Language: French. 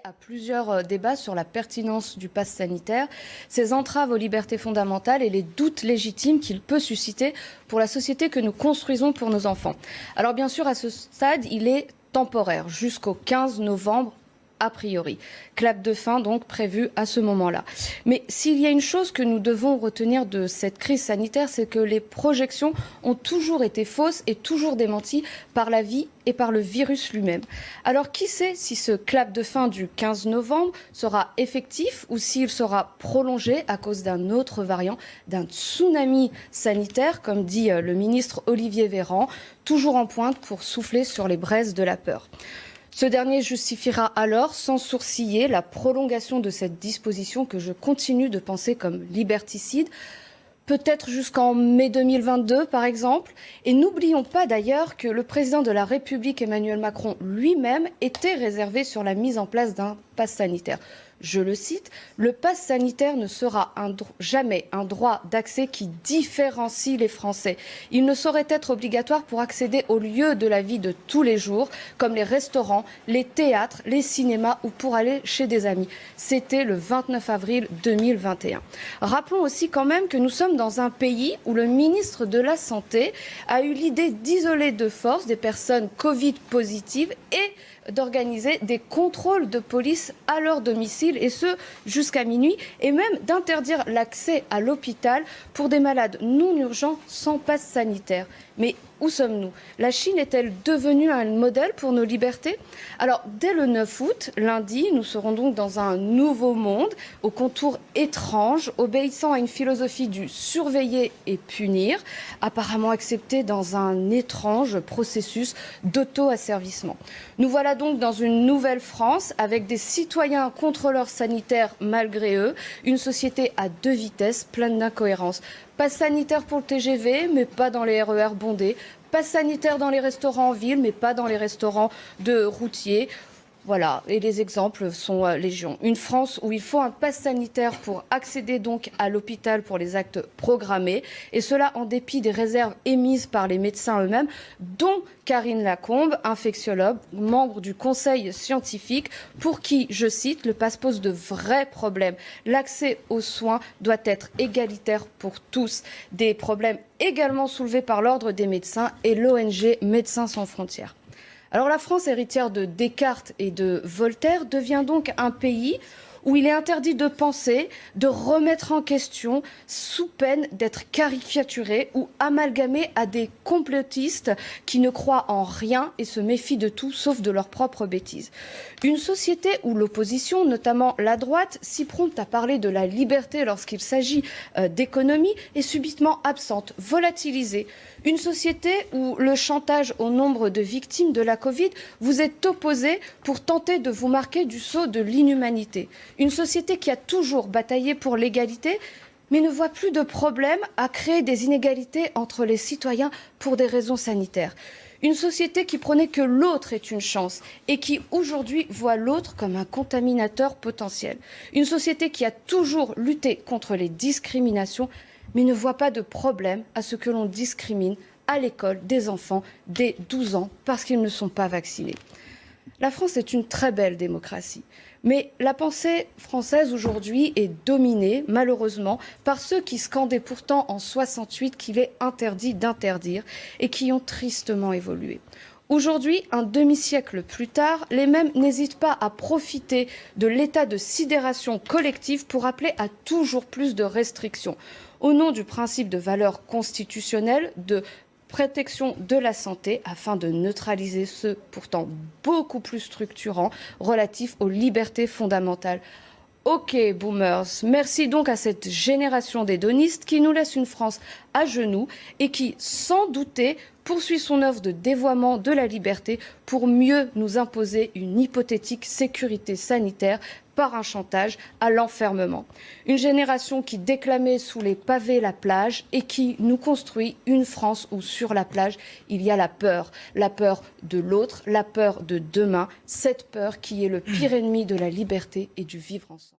À plusieurs débats sur la pertinence du pass sanitaire, ses entraves aux libertés fondamentales et les doutes légitimes qu'il peut susciter pour la société que nous construisons pour nos enfants. Alors bien sûr, à ce stade, il est temporaire jusqu'au 15 novembre a priori. Clap de fin donc prévu à ce moment-là. Mais s'il y a une chose que nous devons retenir de cette crise sanitaire, c'est que les projections ont toujours été fausses et toujours démenties par la vie et par le virus lui-même. Alors qui sait si ce clap de fin du 15 novembre sera effectif ou s'il sera prolongé à cause d'un autre variant, d'un tsunami sanitaire, comme dit le ministre Olivier Véran, toujours en pointe pour souffler sur les braises de la peur. Ce dernier justifiera alors sans sourciller la prolongation de cette disposition que je continue de penser comme liberticide, peut-être jusqu'en mai 2022 par exemple. Et n'oublions pas d'ailleurs que le président de la République Emmanuel Macron lui-même était réservé sur la mise en place d'un pass sanitaire. Je le cite, « Le pass sanitaire ne sera jamais un droit d'accès qui différencie les Français. Il ne saurait être obligatoire pour accéder aux lieux de la vie de tous les jours, comme les restaurants, les théâtres, les cinémas ou pour aller chez des amis. » C'était le 29 avril 2021. Rappelons aussi quand même que nous sommes dans un pays où le ministre de la Santé a eu l'idée d'isoler de force des personnes Covid positives et d'organiser des contrôles de police à leur domicile, et ce jusqu'à minuit, et même d'interdire l'accès à l'hôpital pour des malades non urgents sans passe sanitaire. Mais où sommes-nous? La Chine est-elle devenue un modèle pour nos libertés? Alors, dès le 9 août, lundi, nous serons donc dans un nouveau monde, aux contours étranges, obéissant à une philosophie du surveiller et punir, apparemment acceptée dans un étrange processus d'auto-asservissement. Nous voilà donc dans une nouvelle France, avec des citoyens contrôleurs sanitaires malgré eux, une société à deux vitesses, pleine d'incohérences. Pass sanitaire pour le TGV, mais pas dans les RER bondés. Pass sanitaire dans les restaurants en ville, mais pas dans les restaurants de routiers. Voilà, et les exemples sont légion. Une France où il faut un pass sanitaire pour accéder donc à l'hôpital pour les actes programmés, et cela en dépit des réserves émises par les médecins eux-mêmes, dont Karine Lacombe, infectiologue, membre du conseil scientifique, pour qui, je cite, le pass pose de vrais problèmes. L'accès aux soins doit être égalitaire pour tous. Des problèmes également soulevés par l'Ordre des médecins et l'ONG Médecins sans frontières. Alors la France, héritière de Descartes et de Voltaire, devient donc un pays où il est interdit de penser, de remettre en question, sous peine d'être caricaturé ou amalgamé à des complotistes qui ne croient en rien et se méfient de tout sauf de leurs propres bêtises. Une société où l'opposition, notamment la droite, si prompte à parler de la liberté lorsqu'il s'agit d'économie, est subitement absente, volatilisée. Une société où le chantage au nombre de victimes de la Covid vous est opposé pour tenter de vous marquer du sceau de l'inhumanité. Une société qui a toujours bataillé pour l'égalité, mais ne voit plus de problème à créer des inégalités entre les citoyens pour des raisons sanitaires. Une société qui prônait que l'autre est une chance et qui aujourd'hui voit l'autre comme un contaminateur potentiel. Une société qui a toujours lutté contre les discriminations, mais ne voit pas de problème à ce que l'on discrimine à l'école des enfants dès 12 ans parce qu'ils ne sont pas vaccinés. La France est une très belle démocratie, mais la pensée française aujourd'hui est dominée, malheureusement, par ceux qui scandaient pourtant en 68 qu'il est interdit d'interdire et qui ont tristement évolué. Aujourd'hui, un demi-siècle plus tard, les mêmes n'hésitent pas à profiter de l'état de sidération collective pour appeler à toujours plus de restrictions, au nom du principe de valeur constitutionnelle, de protection de la santé, afin de neutraliser ceux pourtant beaucoup plus structurants relatifs aux libertés fondamentales. Ok, boomers, merci donc à cette génération d'hédonistes qui nous laisse une France à genoux et qui, sans douter, poursuit son œuvre de dévoiement de la liberté pour mieux nous imposer une hypothétique sécurité sanitaire par un chantage à l'enfermement. Une génération qui déclamait sous les pavés la plage et qui nous construit une France où sur la plage il y a la peur de l'autre, la peur de demain, cette peur qui est le pire ennemi de la liberté et du vivre ensemble.